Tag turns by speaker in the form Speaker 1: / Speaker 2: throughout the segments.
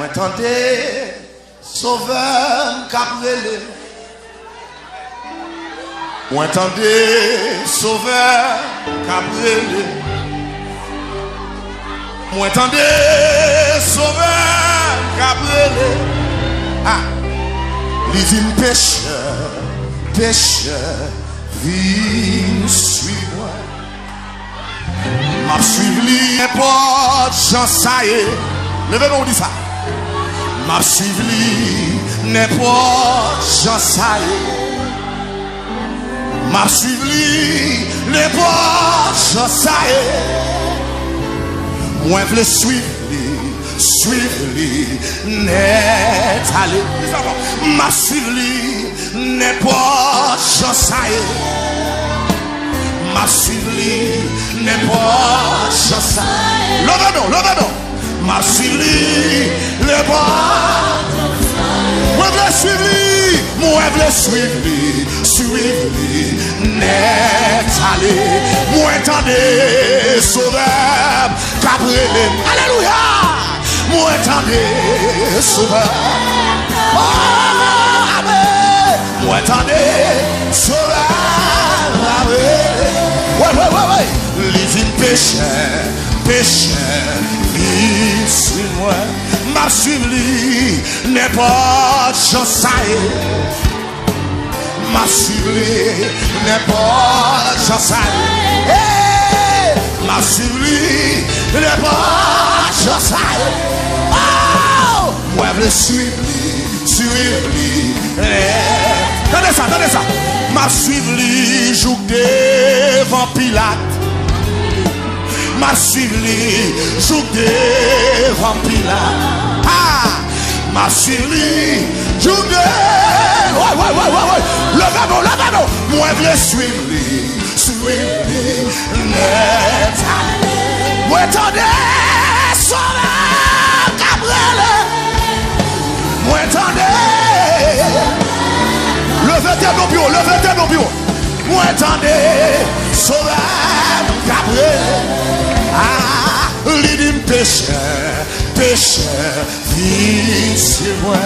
Speaker 1: Entendez, sauveur cabrelé. Entendez, sauveur cabrelé. Entendez, sauveur cabrelé. Ah, les vignes pécheurs, pécheurs, viens suivre. M'a suivi n'importe Jean Saïe. Levez-moi, on dit ça. M'a suivi n'importe Jean Saïe. M'a suivi n'importe Jean Saïe. Moi, je veux suivre, net allé. M'a suivi n'importe Jean Saïe. M'a suivi n'importe Jean Saïe. Levez-nous. M'a suivi n'importe. Moi, je veux suivre, net allé. Moi, entendez, sauveur, cabrelé. Alléluia. Moi, entendez, sauveur. Oh, amen. Moi, entendez, sauveur, cabrelé. Ouais. Les vignes pécheurs, viens sur moi. M'a suivi n'importe Jean Saïe. M'a suivi n'importe Jean Saïe. M'a suivi n'importe Jean Saïe. Oh, moi je suivre. Tenez ça. M'a suivi jour devant Pilate. M'a suivi jour devant Pilate. Ah, m'a suivi jour devant. Ouais. Levez-nous. Moi je suivre. Net. Moi attendez, sauveur cabrelé. Moi attendez. Levez nos bureaux. Moi attendez, sauveur cabrelé. Ah, l'idée pécheur, viens sur moi.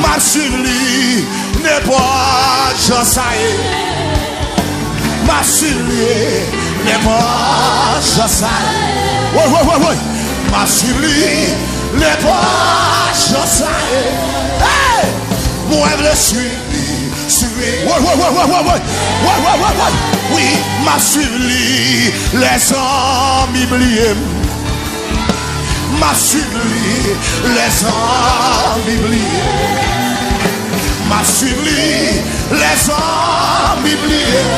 Speaker 1: M'a suivi n'importe Jean Saïe. M'a suivi n'importe Jean Saïe. Ouais. M'a suivi n'importe Jean Saïe. Hey, moi je le suivre. Ouais. Oui, m'a suivi les hommes bibliques. M'a suivi les hommes bibliques. M'a suivi les hommes bibliques.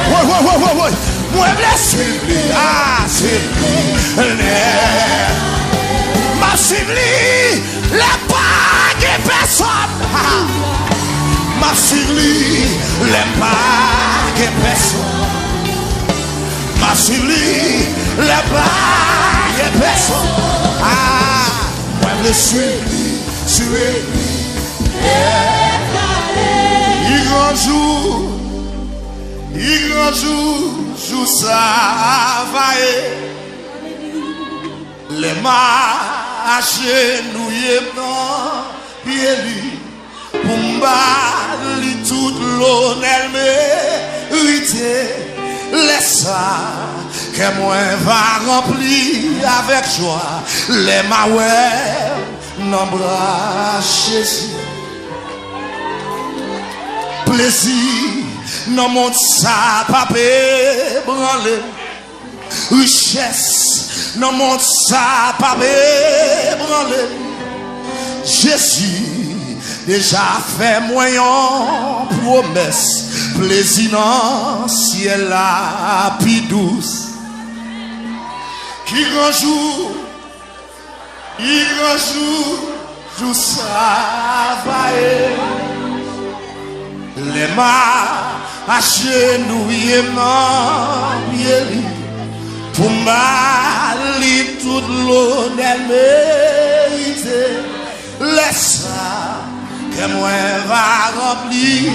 Speaker 1: Ouais. Moi je le suivi. Ah, c'est m'a suivi les pas de personne. M'a suivi les pas de personne. M'a suivi les pas de personne. Ah, moi je le suivi. Il grand jour ça va. Les marchés nous y dans pied. Pour m'bali toute l'honneur mérité. Laisse ça que moi va remplir avec joie. Les maouets n'embrassent Jésus. Plaisir non monte ça papé branlé. Richesse non monte ça papé branlé. Jésus déjà fait moyen promesse. Plaisir dans ciel la plus douce. Qui grand jour ça va. Les mains à chenouiller pour m'aller toute l'honneur mérité. Laisse ça que moi va remplir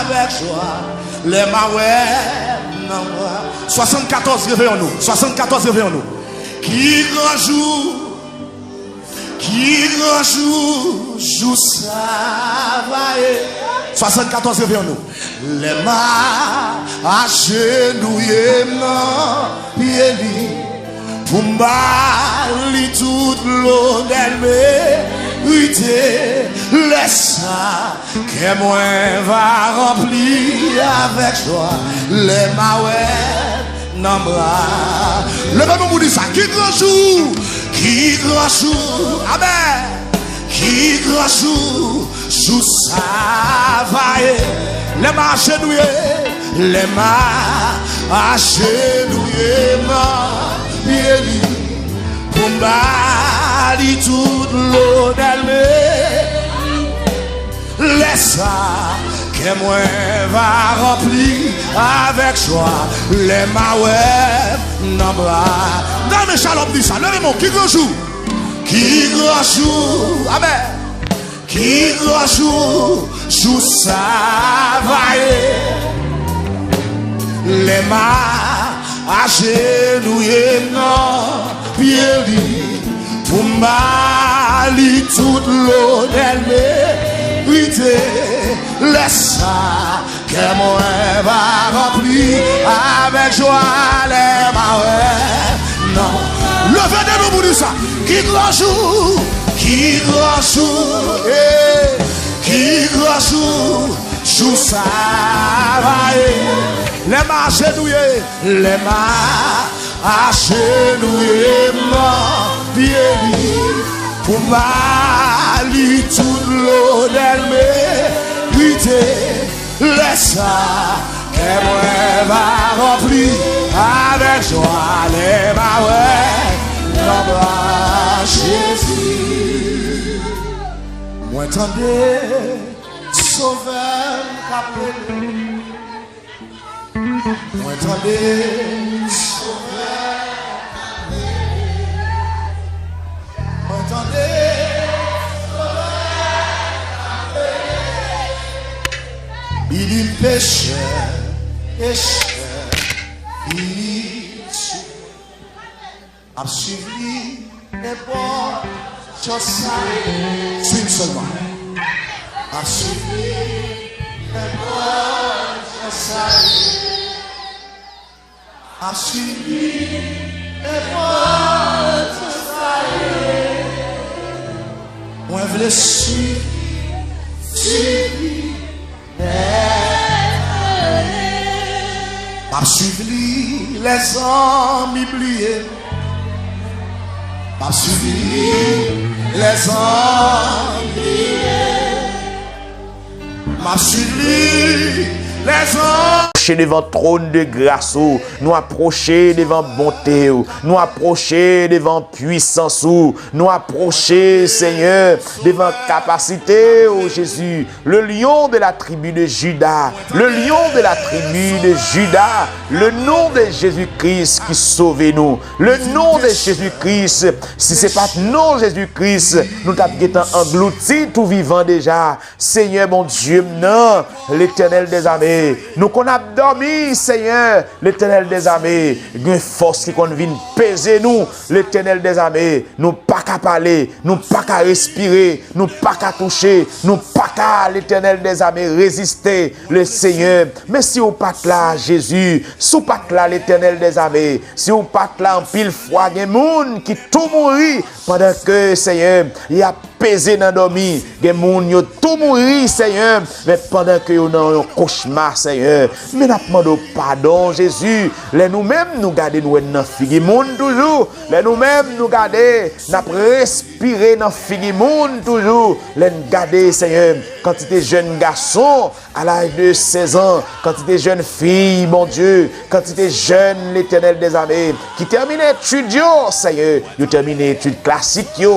Speaker 1: avec joie. Les maouets non. 74 réveillons-nous. Qui grand jour Qui grand jour travaille. 74 vers nous. Les mains agenouillées dans pied pour m'bali toute l'eau d'elle laisse ça que moi va remplir avec joie les mains dans bras. Levez-nous pour dire ça. Qui grand jour, amen. Qui grand jour travaille. Les mains agenouillées, pour m'bali toute l'eau d'elle laisse ça que moi va remplir avec joie les mains dans bras. Dans mes shalom dit ça, levez-moi, qui grand jour, amen. Qui grand jour travaille. Les mains agenouillées dans pied pour m'bali toute l'eau d'elle laisse ça que moi va remplir avec joie les mains. Non, levez de nous pour dire ça. Qui grand jour, qui grand jour travaille. Les mains agenouillées, mon pied pour m'ali toute l'eau d'elle laisse ça que moi va remplir avec joie les mains dans bras Jésus. Moi attendez sauveur capelé. Moi attendez sauveur capelé. Moi attendez il est pécheur, il a suivi les bords, suive seulement. A suivi les bords, a suivi les bords, moi je le suis. M'a suivi les hommes oubliés. M'a suivi les hommes oubliés. M'a suivi les hommes.
Speaker 2: Devant trône de grâce, nous approcher devant bonté, nous approcher devant puissance, nous approcher, Seigneur, devant capacité, oh Jésus, le lion de la tribu de Juda, le lion de la tribu de Juda, le nom de Jésus-Christ qui sauve nous, le nom de Jésus-Christ. Si c'est pas le nom de Jésus-Christ, nous t'avons englouti tout vivant déjà. Seigneur mon Dieu, non, l'Éternel des armées, nous qu'on a dormi, Seigneur, l'Éternel des armées, une force qui vient peser nous, l'Éternel des armées, nous pas qu'à parler, nous pas qu'à respirer, nous pas qu'à toucher, nous pas qu'à l'Éternel des armées résister, le Seigneur. Mais si vous pas là, Jésus, si vous pas là, l'Éternel des armées, si vous pas là en pile fois, il y a des gens qui tout mourir pendant que, Seigneur, il y a pesé dans dormi, il y a des gens qui tout mourir, Seigneur, mais pendant que vous avez un cauchemar, Seigneur. Mais nous demandons pardon, Jésus. Les nous-mêmes, nous gardons nous dans le monde toujours. Les nous-mêmes, nous gardons, nous respirons dans le monde toujours. Les nous gardons, Seigneur, quand tu es jeune garçon, à l'âge de 16 ans, quand tu es jeune fille, mon Dieu, quand tu es jeune, l'Éternel des armées, qui termine études, Seigneur, tu termine études classiques, tu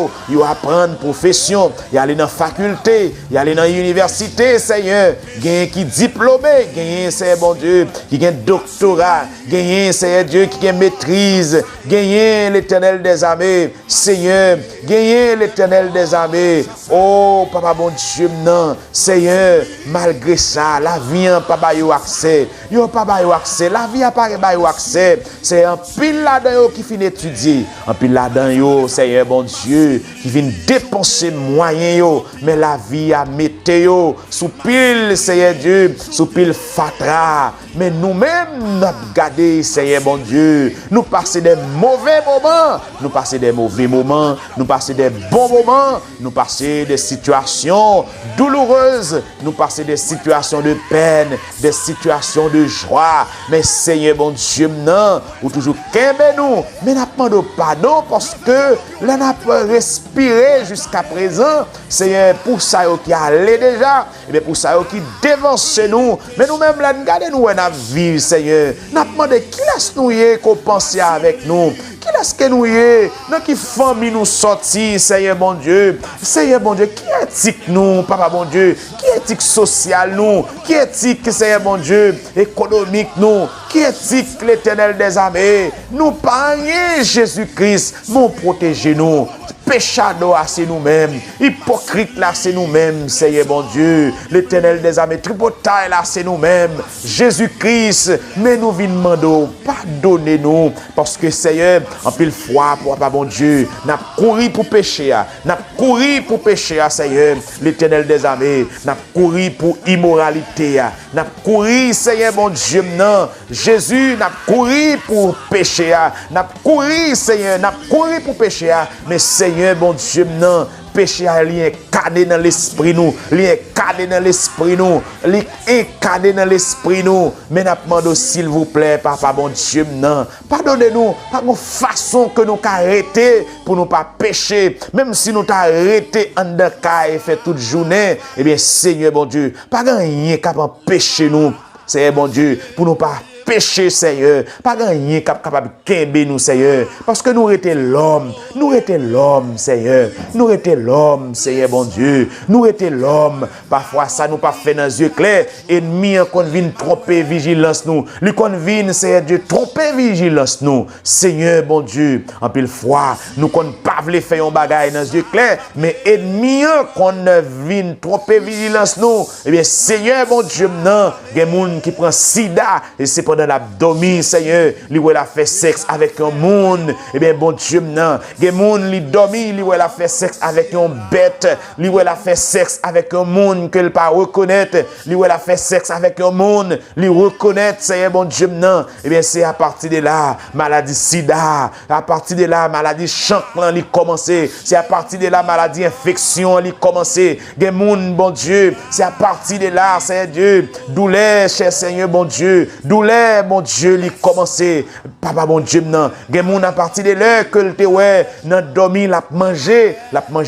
Speaker 2: apprendre profession, tu aller dans la faculté, tu aller dans l'université, Seigneur, qui diplôme diplômé, gagné, Seigneur bon Dieu, qui gagne doctorat, gagné, Seigneur Dieu, qui gagne maîtrise, gagné l'Éternel des armées, Seigneur, gagné l'Éternel des armées. Oh, Papa bon Dieu, non, Seigneur, malgré ça, la vie n'a pas eu accès. Yo pas eu accès, la vie n'a pas eu accès. C'est un pile là-dedans qui finit étudier, un pile là-dedans, Seigneur bon Dieu, qui vient dépenser moyens, mais la vie a metté sous pile, Seigneur Dieu, sous pile fatra. Mais nous-mêmes, nous avons gardé, Seigneur bon Dieu, nous passons des mauvais moments, nous passons des mauvais moments, nous passons des bons moments, nous passons des situations douloureuses, nous passons des situations de peine, des situations de joie. Mais Seigneur bon Dieu, non, ou toujours qu'aimer nous, mais n'a pas de pardon parce que là n'a pas respiré jusqu'à présent. Seigneur, pour ça qui allait déjà, et bien pour ça qui dévance nous, mais nous-mêmes là, regardez nous à vivre, Seigneur. N'a demandé qui laisse nous qu'on pense avec nous. Qui est-ce que nous y est? Dans qui famille nous sortir, Seigneur bon Dieu? Seigneur bon Dieu, qui éthique nous, Papa bon Dieu? Qui éthique sociale nous? Qui éthique, Seigneur bon Dieu, économique nous? Qui éthique l'Éternel des armées? Nous pas rien, Jésus-Christ, nous protéger nous. Péchado, c'est nous-mêmes. Hypocrite, là, c'est nous-mêmes, Seigneur bon Dieu. L'Éternel des armées, tripotaille, là, c'est nous-mêmes. Jésus-Christ, mais nous venons demander, pardonnez-nous. Parce que, Seigneur, en pile fois, Papa bon Dieu, n'a couru pour pécher, n'a couru pour pécher, Seigneur. L'Éternel des armées, n'a couru pour immoralité, n'a couru, Seigneur bon Dieu, non. Jésus, n'a couru pour pécher, n'a couru, Seigneur, n'a couru pour pécher, mais Seigneur, bon Dieu, non, péché a incarné dans l'esprit nous, incarné dans l'esprit nous, incarné dans l'esprit nous. Mais n'a demandé s'il vous plaît, Papa bon Dieu, non, pardonnez-nous par une façon que nous arrêter pour nous pas pécher, même si nous arrêté en cas et fait toute journée, eh bien Seigneur bon Dieu, pas rien capable pécher nous, Seigneur bon Dieu, pour nous pas péché, Seigneur. Pas rien capable de nous, Seigneur. Parce que nous étions l'homme. Nous étions l'homme, Seigneur. Nous étions l'homme, Seigneur, bon Dieu. Nous étions l'homme. Parfois, ça nous pas fait dans les yeux clairs. Ennemi, qu'on vient tromper vigilance nous. Lui, qu'on vient, Seigneur Dieu, tromper vigilance nous. Seigneur, bon Dieu, en pile fois, nous qu'on pas voulu faire un bagage dans les yeux clairs. Mais ennemi, qu'on vient tromper vigilance nous. Eh bien, Seigneur, bon Dieu, non. Il y a des gens qui prennent sida. Et c'est dans l'abdomen, Seigneur, lui où elle a fait sexe avec un monde, eh bien, bon Dieu, non. Des gens qui dormi, lui où elle a fait sexe avec un bête, lui où elle a fait sexe avec un monde qu'elle pas reconnaître, lui où elle a fait sexe avec un monde, lui reconnaître, Seigneur, bon Dieu, non. Eh bien, c'est à partir de là, maladie sida, à partir de là, maladie chanclan, lui commencer, c'est à partir de là, maladie infection, lui commencer, des gens, bon Dieu, c'est à partir de là, Seigneur Dieu, douleur, cher Seigneur, bon Dieu, douleur, mon Dieu, lui commencer. Papa, mon Dieu, non. Des gens à partir de l'heure que le ouais, dans dormi, l'a manger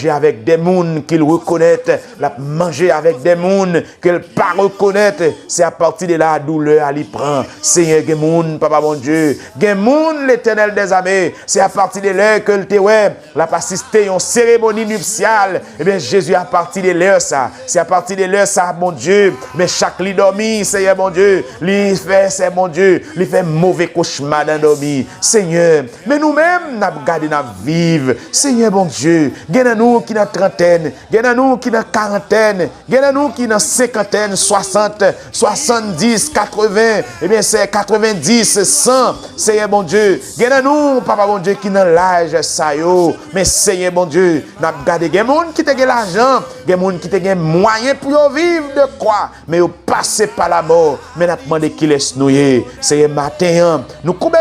Speaker 2: avec des gens qu'il reconnaît, l'a manger avec des gens qu'il pas reconnaître. C'est à partir de la douleur à lui prend. Seigneur, des gens, Papa, mon Dieu, des gens, l'Éternel des armées. C'est à partir de l'heure que le ouais, l'a assisté à une cérémonie nuptiale. Eh bien, Jésus, à partir de l'heure, ça. C'est à partir de l'heure, ça, mon Dieu. Mais chaque lit dormi, Seigneur, mon Dieu, lui fait, c'est mon Dieu, lui fait mauvais cauchemar dans nos vies. Seigneur, mais nous-mêmes, nous avons gardé notre vie. Seigneur, bon Dieu, il y a nous qui dans trentaine, il y a nous qui dans quarantaine, il y a nous qui dans cinquantaine, 60, 70, 80, eh bien c'est 90, 100. Seigneur, bon Dieu, il y a nous, Papa, bon Dieu, qui dans l'âge, ça yo. Mais Seigneur, bon Dieu, nous avons gardé des gens qui ont l'argent, des gens qui ont moyen pour vivre de quoi, mais ils passent par la mort. Mais nous avons demandé qui laisse nous. C'est matin, nous courbons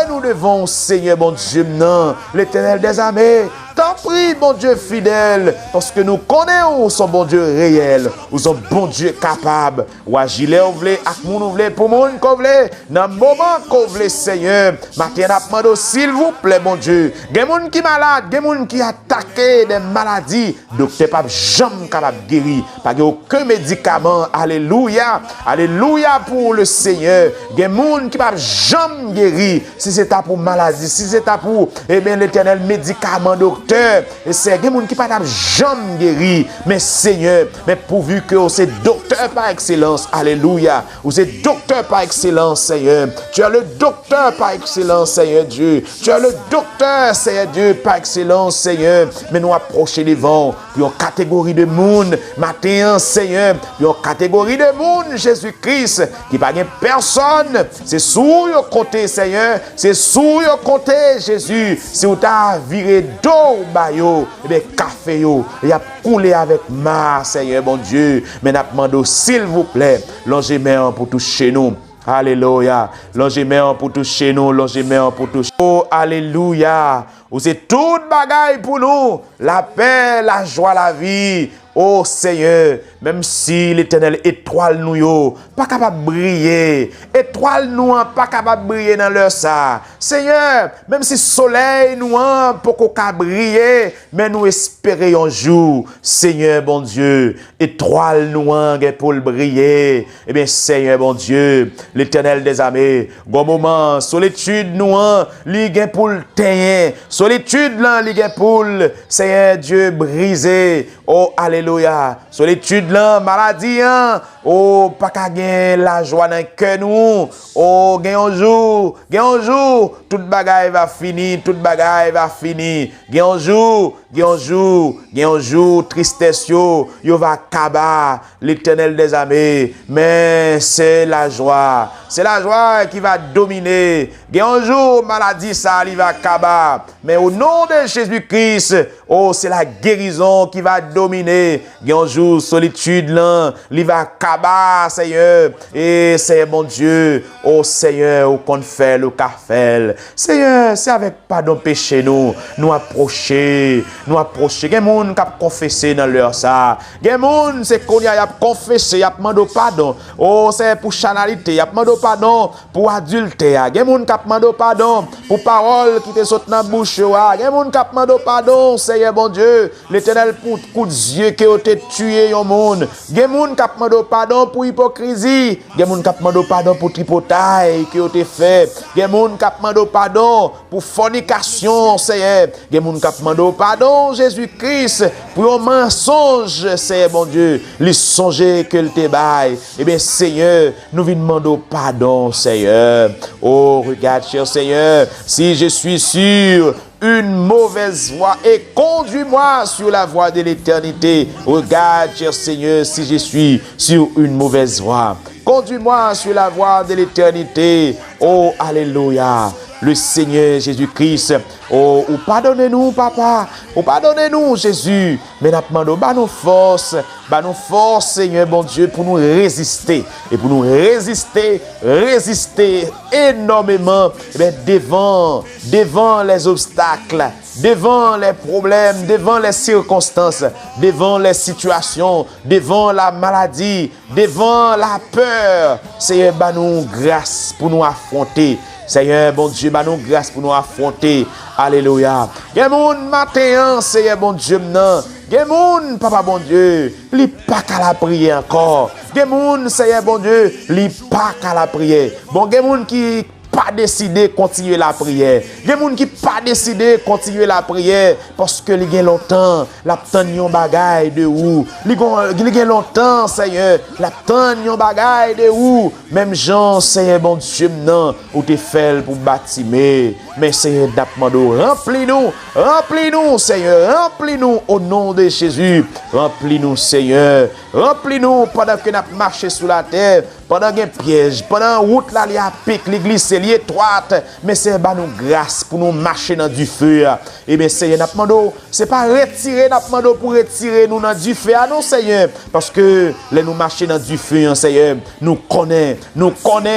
Speaker 2: nous devant, Seigneur, bon Dieu, non, l'Éternel des armées. T'en prie, bon Dieu fidèle, parce que nous connaissons son bon Dieu réel, ou son bon Dieu capable. Ou agir, ou vle, ak moun ou vle, pour moun qu'on vle, dans le moment qu'on vle, Seigneur. Matin, n'a s'il vous plaît, bon Dieu. Gen moun qui malade, gen moun qui attaqué des maladies, docteur pas jamais capable de guérir, pas aucun médicament. Alléluia, alléluia pour le Seigneur. Gen moun qui pas jamais guérir, si c'est pour maladie, si c'est pour, eh bien, l'Éternel médicament, docteur docteur, et c'est des gens qui pas jamais guéri, mais Seigneur, mais pourvu que vous êtes docteur par excellence, alléluia, vous êtes docteur par excellence, Seigneur, tu es le docteur par excellence, Seigneur Dieu, tu es le docteur, Seigneur Dieu, par excellence, Seigneur, mais nous approcher devant, puis en catégorie de monde, matin, Seigneur, puis en catégorie de monde, Jésus-Christ, qui pas personne, c'est sous le côté, Seigneur, c'est sous le côté, Jésus, si vous t'as viré d'eau, bayo, et bien café, yo, il a coulé avec ma, Seigneur, bon Dieu, mais n'a demandé, s'il vous plaît, longez main pour toucher nous. Alléluia. Longez main pour toucher nous, longez main pour toucher. Oh, alléluia. Vous êtes toute bagaille pour nous. La paix, la joie, la vie. Oh Seigneur, même si l'Éternel étoile nous yo, pas capable de briller, étoile nous pas capable de briller dans l'heure ça. Seigneur, même si soleil nous pour qu'on briller, mais nous espérons un jour, Seigneur bon Dieu, étoile nous pour le briller. Eh bien Seigneur bon Dieu, l'Éternel des armées, bon moment, solitude nous li gen pour le tenir, solitude là li gen pour Seigneur Dieu brisé. Oh alléluia, solitude là, maladie hein. Oh pas qu'à gagner la joie dans cœur nous. Oh gagne un jour, toute bagaille va finir, toute bagaille va finir. Gagne un jour, tristesse yo va kaba, l'Éternel des armées, mais c'est la joie qui va dominer. Gagne un jour maladie ça il va kaba, mais au nom de Jésus-Christ, oh c'est la guérison qui va dominer. Gagne un jour solitude là, il va kaba, Seigneur, et Seigneur mon Dieu, oh Seigneur, au qu'on fait le café. Seigneur, c'est avec pardon péché nous approcher. Gen moun k'ap confesser dans l'heure ça. Gen moun c'est qu'on y a confessé, y a demandé pardon. Oh, c'est pour chanalité, y a demandé pardon pour adultère. Gen moun k'ap demandé pardon pour parole qui te saute dans bouche. Gen moun k'ap demandé pardon, Seigneur bon Dieu, l'Éternel pour coup de yeux qui ont tué yon monde. Gen moun k'ap demandé pardon pour hypocrisie. Gen moun k'ap demandé pardon pour tripotaille qui ont fait. Gen moun k'ap demandé pardon pour fornication, Seigneur. Gen moun k'ap demandé pardon, Jésus-Christ, pour un mensonge, Seigneur bon Dieu, les songer que le te baille. Eh bien, Seigneur, nous venons demander pardon, Seigneur. Oh, regarde, cher Seigneur, si je suis sur une mauvaise voie et conduis-moi sur la voie de l'éternité. Regarde, cher Seigneur, si je suis sur une mauvaise voie. Conduis-moi sur la voie de l'éternité. Oh, alléluia. Le Seigneur Jésus-Christ, oh, ou pardonnez-nous, papa, ou pardonnez-nous, Jésus, mais nous demandons, nous force, Seigneur, bon Dieu, pour nous résister, et pour nous résister énormément, eh bien, devant les obstacles, devant les problèmes, devant les circonstances, devant les situations, devant la maladie, devant la peur. Seigneur, nous grâce pour nous affronter. Seigneur, bon Dieu, nous grâce pour nous affronter. Alléluia. Gen moun matin, Seigneur, bon Dieu, non. Gen moun, papa, bon Dieu, li pas qu'à la prière encore. Gen moun, Seigneur, bon Dieu, li pas qu'à la prière. Bon, gen moun qui pas décidé continuer la prière. Il y a des gens qui pas décidé continuer la prière parce que il y a longtemps la tande bagaille de où. Il y a longtemps, Seigneur, la tande bagaille de où. Même Jean, Seigneur, bon Dieu, non, ou te fait pour bâtir. Mais Seigneur, d'apmando, remplis-nous, Seigneur, remplis-nous au nom de Jésus. Remplis-nous, Seigneur. Remplis-nous pendant que nous marchons sur la terre. Pendant qu'il y a un piège, pendant la route là, il y a un pic, l'église c'est étroite, mais c'est nous grâce pour nous marcher dans du feu. Et bien Seigneur, c'est pas retirer, pour retirer nous dans du feu, non Seigneur, parce que les nous marcher dans du feu, Seigneur, nous connaissons,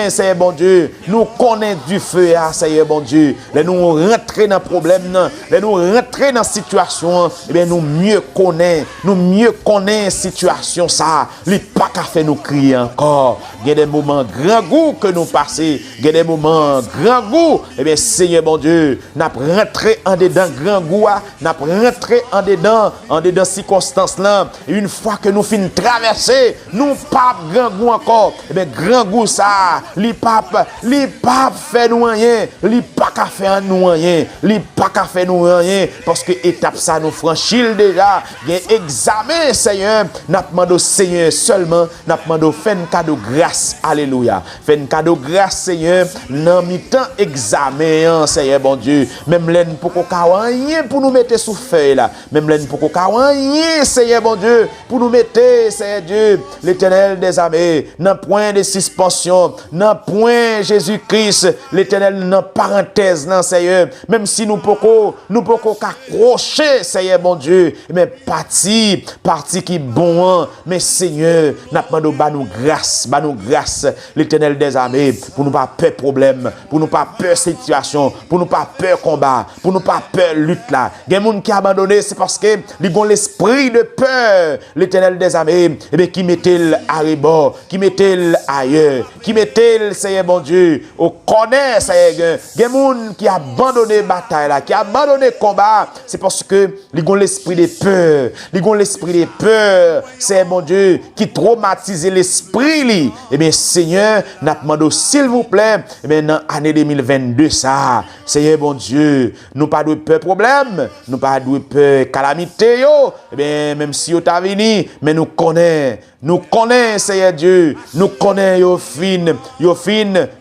Speaker 2: Seigneur bon Dieu, nous connaissons du feu, Seigneur bon Dieu, les nous rentrer dans le problème, les nous rentrer dans la situation, et bien nous mieux connaissons la situation, ça, les pas qu'à faire nous crier encore. Il y a des moments grand goût que nous passons. Il y a des moments grand goût. Eh bien, Seigneur bon Dieu, nous rentré en dedans grand goût. Nous rentré en dedans circonstances là. Et une fois que nous finissons traverser, nous pas grand goût encore. Eh bien, grand goût ça, li pape fait nous rien. Li pas qu'à faire faire en nous rien, li pas qu'à faire nous rien parce que étape ça nous franchit déjà, gen examen Seigneur, n'a demandé Seigneur seulement, n'a demandé fait un cadeau grâce. Alléluia. Fait un cadeau grâce Seigneur, dans mi-temps examen Seigneur bon Dieu, même l'en pour qu'on rien pour nous mettre sous feuille là, même l'en pour qu'on rien Seigneur bon Dieu, pour nous mettre Seigneur Dieu, l'Éternel des armées, dans point de suspension, dans point Jésus-Christ, l'Éternel dans parenthèse non Seigneur, même si nous pouvons accrocher Seigneur bon Dieu, mais parti qui bon, mais Seigneur, n'a demandé ba nous grâce, l'Éternel des armées, pour nous pas peur problème, pour nous pas peur situation, pour nous pas peur combat, pour nous pas peur lutte là. Gen moun qui abandonné, c'est parce que ils ont l'esprit de peur, l'Éternel des armées, et bien qui mettait à rebord, qui mettait ailleurs, qui mettait Seigneur bon Dieu, au connaît Seigneur. Gen moun qui abandonné bataille là, qui abandonné combat, c'est parce que ils ont l'esprit de peur, ils ont l'esprit de peur, Seigneur bon Dieu, qui traumatise l'esprit li. Eh bien Seigneur, n'a demandé s'il vous plaît, eh bien dans l'année 2022 ça, Seigneur bon Dieu, nous pas de peur problème, nous pas de peur calamité yo, eh bien même si yo t'a venu, mais nous connaît Seigneur Dieu, nous connaît yo fin,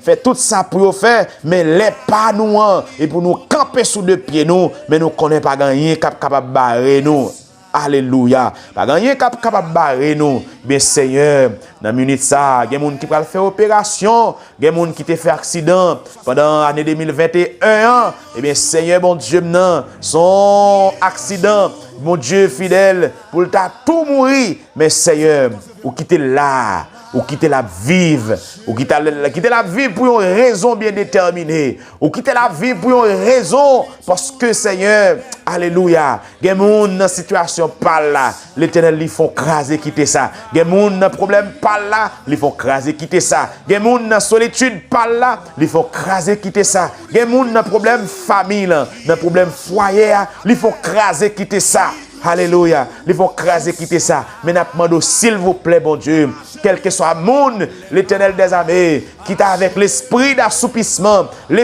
Speaker 2: fait tout ça pour yo faire, mais les pas nous et pour nous camper sous deux pieds nous, mais nous connaît pas gagner capable barrer nous. Alléluia. Pas gagner capable barrer nous. Bien Seigneur, dans minute ça, il y a des gens qui peuvent faire opération, il y a des gens qui te fait accident pendant l'année 2021. Eh bien Seigneur bon Dieu maintenant, son accident, mon Dieu fidèle, pour t'a tout mourir, mais Seigneur, ou quitter là, ou quitter la vive, ou quitter la vie pour une raison bien déterminée, ou quitter la vie pour une raison parce que Seigneur, alléluia, il y a des gens dans situation par là, l'Éternel ils font craser quitter ça. Il y a des gens dans problème par là, ils font craser quitter ça. Il y a des gens dans solitude par là, ils font craser quitter ça. Il y a des gens dans problème famille, dans problème foyer, ils font craser quitter ça. Alléluia. Ils vont craser quitter ça. Mais nous demandons, s'il vous plaît, bon Dieu, quel que soit le monde, l'Éternel des armées, qui t'a avec l'esprit d'assoupissement, le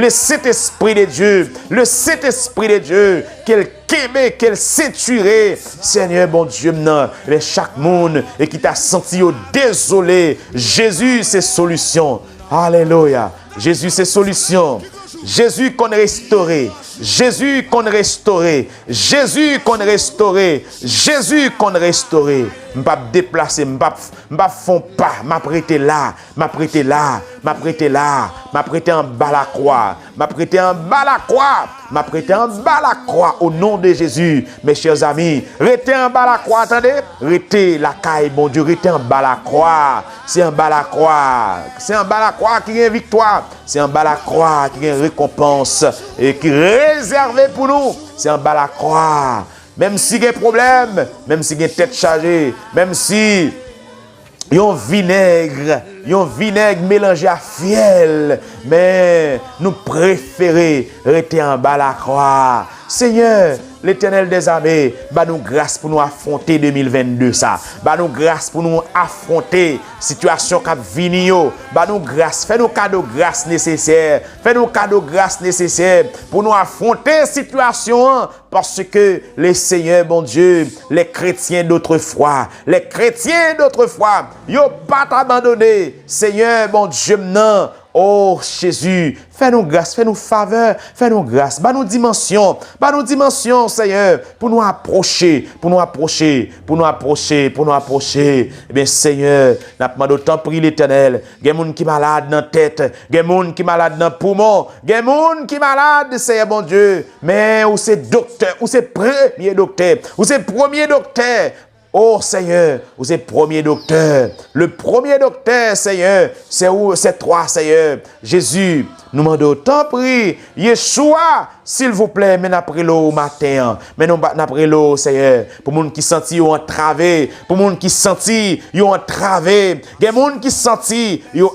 Speaker 2: Saint-Esprit de Dieu, qu'elle quémé, qu'elle saturé, Seigneur, bon Dieu, maintenant, chaque monde, et qui t'a senti désolé, Jésus, c'est solution. Alléluia. Jésus, c'est solution. Jésus qu'on restauré, Jésus qu'on restauré, Jésus qu'on restauré, Jésus qu'on restauré. M'pas déplacer, m'pas font pas, m'apprêter là, m'apprêter en bas la croix, m'apprêter en bas la croix au nom de Jésus. Mes chers amis, restez en bas la croix, attendez, restez la caille, bon Dieu, restez en bas la croix. C'est en bas la croix, c'est en bas la croix qui y a victoire, c'est en bas la croix qui y a récompense et qui est réservé pour nous. C'est en bas la croix. Même si il y a problème, même si il y a tête chargée, même si il y a un vinaigre mélangé à fiel, mais nous préférons rester en bas la croix. Seigneur, l'Éternel des armées, bah nous grâce pour nous affronter 2022 ça. Bah nous grâce pour nous affronter situation qui vini yo. Bah nous grâce, fais nous cadeau grâce nécessaire. Fais nous cadeau grâce nécessaire pour nous affronter situation parce que les seigneurs bon Dieu, les chrétiens d'autrefois, yo pas t'abandonner. Seigneur bon Dieu non. Oh Jésus, fais-nous grâce, fais-nous faveur, fais-nous grâce, bah nous dimension, Seigneur, pour nous approcher. Eh bien, Seigneur, n'a pas d'autant pris l'Éternel. Il y a des gens qui sont malades dans la tête, il y a des gens qui sont malades dans le poumon, il y a des gens qui sont malades, Seigneur bon Dieu. Mais où c'est docteur, où c'est premier docteur. Oh Seigneur, vous êtes premier docteur. Le premier docteur, Seigneur, c'est où? C'est toi, Seigneur. Jésus, nous demandons, tant prie, Yeshua, s'il vous plaît, mais après l'eau au matin. Mais non, après l'eau, Seigneur, pour les gens qui sentent entravé, pour les gens qui sentent entravé, les gens qui sentent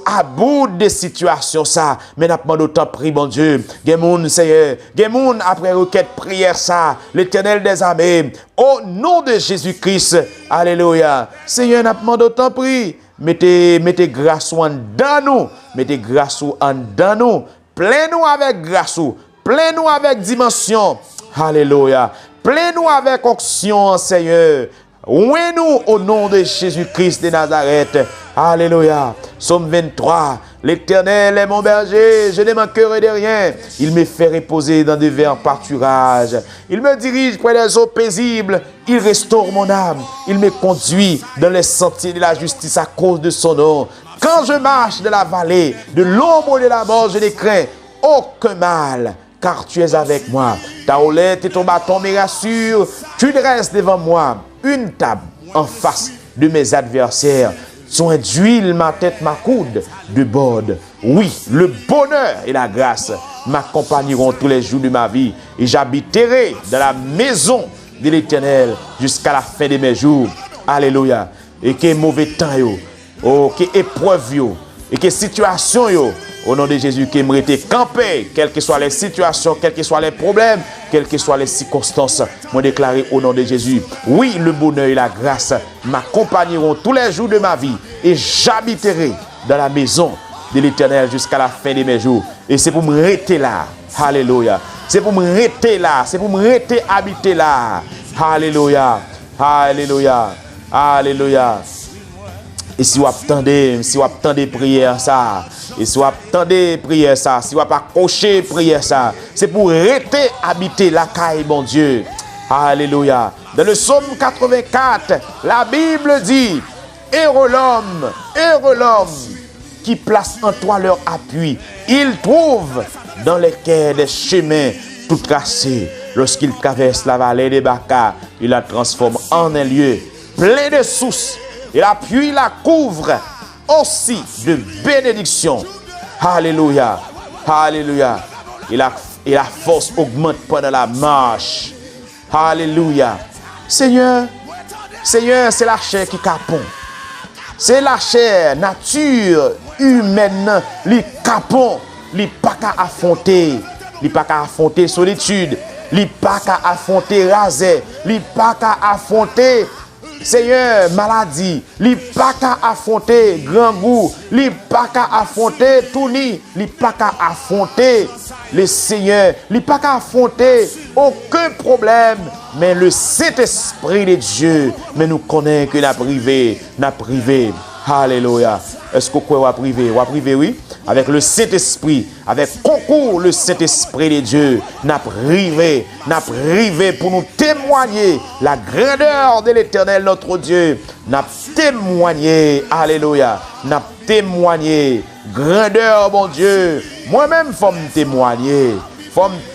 Speaker 2: à bout de situation, ça. Mais nous demandons, tant prie, bon Dieu. Les gens, Seigneur, les gens après requête prière, ça, l'Éternel des armées, au nom de Jésus-Christ, alléluia. Seigneur, nous demandons, tant prie. Mettez grâce en dans nous. Mettez grâce en dans nous. Plein-nous avec grâce. Plein-nous avec dimension. Alléluia. Plein-nous avec onction, Seigneur. Ouez-nous au nom de Jésus-Christ de Nazareth. Alléluia. Psaume 23. L'Éternel est mon berger, je ne manquerai de rien. Il me fait reposer dans de verts pâturages. Il me dirige près des eaux paisibles. Il restaure mon âme. Il me conduit dans les sentiers de la justice à cause de son nom. Quand je marche de la vallée, de l'ombre de la mort, je ne crains aucun mal, car tu es avec moi. Ta houlette et ton bâton me rassurent. Tu dresses devant moi une table en face de mes adversaires. Soin d'huile ma tête, ma coude de bord. Oui, le bonheur et la grâce m'accompagneront tous les jours de ma vie. Et j'habiterai dans la maison de l'Éternel jusqu'à la fin de mes jours. Alléluia. Et que mauvais temps yo, oh, que épreuve yo, et que situation yo, au nom de Jésus, qui me été campé, quelles que soient les situations, quels que soient les problèmes, quelles que soient les circonstances, moi déclaré au nom de Jésus. Oui, le bonheur et la grâce m'accompagneront tous les jours de ma vie et j'habiterai dans la maison de l'Éternel jusqu'à la fin de mes jours. Et c'est pour me rester là. Alléluia. C'est pour me rester là. C'est pour me rester habiter là. Alléluia. Alléluia. Alléluia. Et si vous attendez prière ça, et si vous attendez prière ça, si vous pas cocher prière ça, c'est pour rester habiter la caille, mon Dieu. Alléluia. Dans le psaume 84, la Bible dit, heureux l'homme qui place en toi leur appui. Il trouve dans les quais des chemins tout tracés. Lorsqu'il traverse la vallée des Baca, il la transforme en un lieu plein de sources. Et la pluie la couvre aussi de bénédictions. Alléluia. Alléluia. Et la force augmente pendant la marche. Alléluia. Seigneur, c'est la chair qui capon. C'est la chair, nature humaine, li capon, li pas qu'à affronter. Li pas qu'à affronter solitude. Li pas qu'à affronter rasé. Li pas qu'à affronter Seigneur, maladie, li pas qu'à affronter grand goût, li pas qu'à affronter tout ni, li pas qu'à affronter le Seigneur, li pas qu'à affronter aucun problème, mais le Saint-Esprit de Dieu, mais nous connaissons que n'a privé. Alléluia. Est-ce que vous pouvez priver? Vous priver, oui? Avec le Saint-Esprit, avec concours le Saint-Esprit de Dieu, n'a privé pour nous témoigner la grandeur de l'Éternel notre Dieu. N'a témoigné, alléluia, n'a témoigné grandeur, mon Dieu. Moi-même, faut me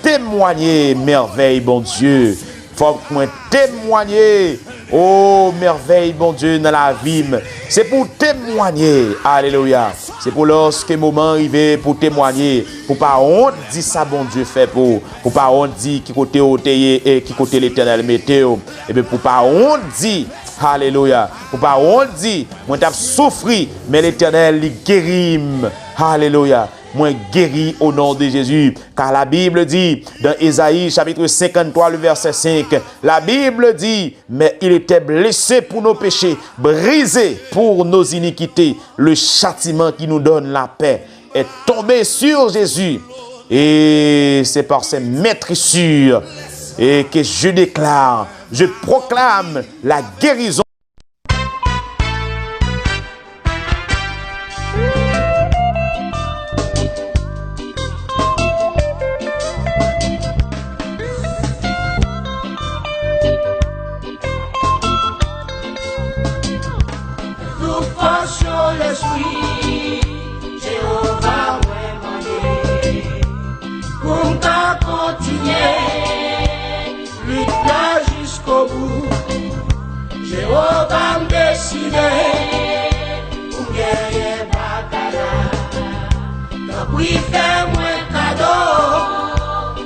Speaker 2: témoigner merveille, bon Dieu. Faut me témoigner, oh merveille, bon Dieu, dans la vie. C'est pour témoigner, alléluia. C'est pour lorsque le moment arrive pour témoigner. Pour pas honte dire ça, bon Dieu fait pour pas honte dire qui côté oteye et qui côté l'Éternel météo. Et bien pour pas honte dire, alléluia. Pour pas honte dire, moi t'ai souffri, mais l'Éternel lui guérit. Alléluia. Moi guéri au nom de Jésus. Car la Bible dit, dans Ésaïe chapitre 53, le verset 5, la Bible dit, mais il était blessé pour nos péchés, brisé pour nos iniquités. Le châtiment qui nous donne la paix est tombé sur Jésus. Et c'est par ses maîtrissures et que je déclare, je proclame la guérison.
Speaker 3: Jéhovah me décidé pour guerrier bataille. T'as pris fait moins cadeau,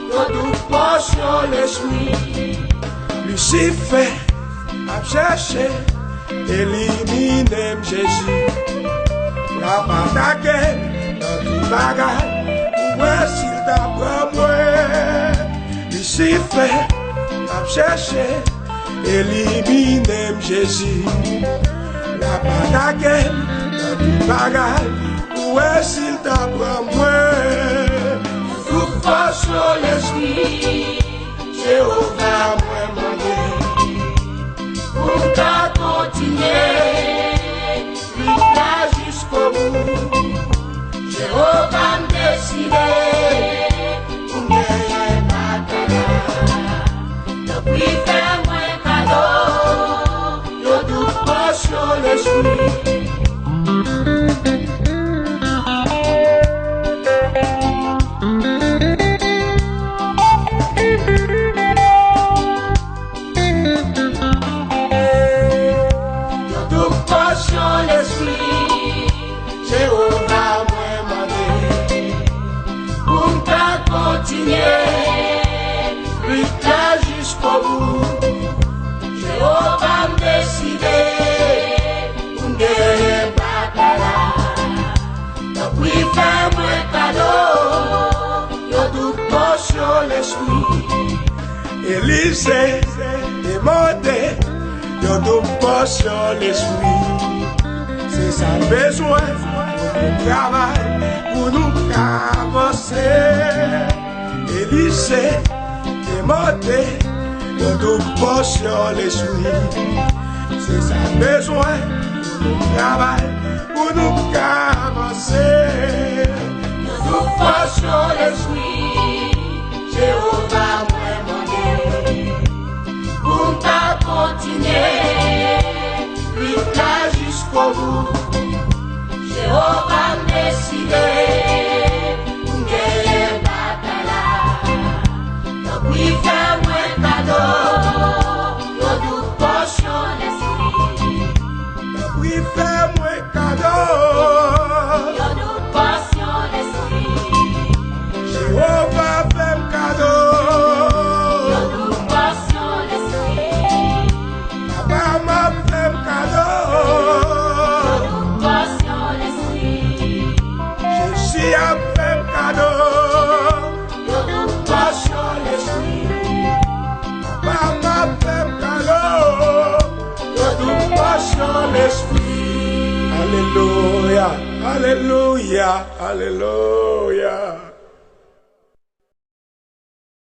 Speaker 3: de toute portion l'esprit. Lucifer a cherché, éliminer Jésus. La bataille dans tout bagage, où est-ce qu'il t'apprend moi? Lucifer a cherché, éliminer Jésus. La bataille dans tout bagage, où est-ce qu'il t'apprend moi? portion l'esprit, Jéhovah moi mandé, pour qu'à continuer, là jusqu'au bout, Jéhovah me décidé, pour me bataille, depuis faire moi cadeau, yo toute portion l'esprit. Jusqu'au bout, Jéhovah me décidé, pour me bataille, depuis faire moi cadeau, yo toute portion l'esprit.
Speaker 1: Élysée, demandé, yo toute portion l'esprit. C'est ça besoin, pour travail, pour nous avancer. Élysée, demandé, yo toute portion l'esprit. C'est ça besoin, pour nous travail, pour nous avancer.
Speaker 3: Yo toute portion l'esprit, Jéhovah moi mandé, pour ta continuer, vite là jusqu'au bout, Jéhovah me décidé, pour me bataille, depuis faire moi cadeau, yo toute portion l'esprit,
Speaker 1: Depuis faire moi cadeau,
Speaker 3: yo toute portion l'esprit,
Speaker 1: Jéhovah fait me cadeau.
Speaker 3: yo toute portion l'esprit,
Speaker 1: Papa m'a fait me cadeau.
Speaker 3: yo toute portion l'esprit,
Speaker 1: Jésus a fait me cadeau.
Speaker 3: yo toute portion l'esprit,
Speaker 1: Papa m'a fait me cadeau.
Speaker 3: yo toute portion
Speaker 1: L'esprit. Alléluia, Alléluia, Alléluia.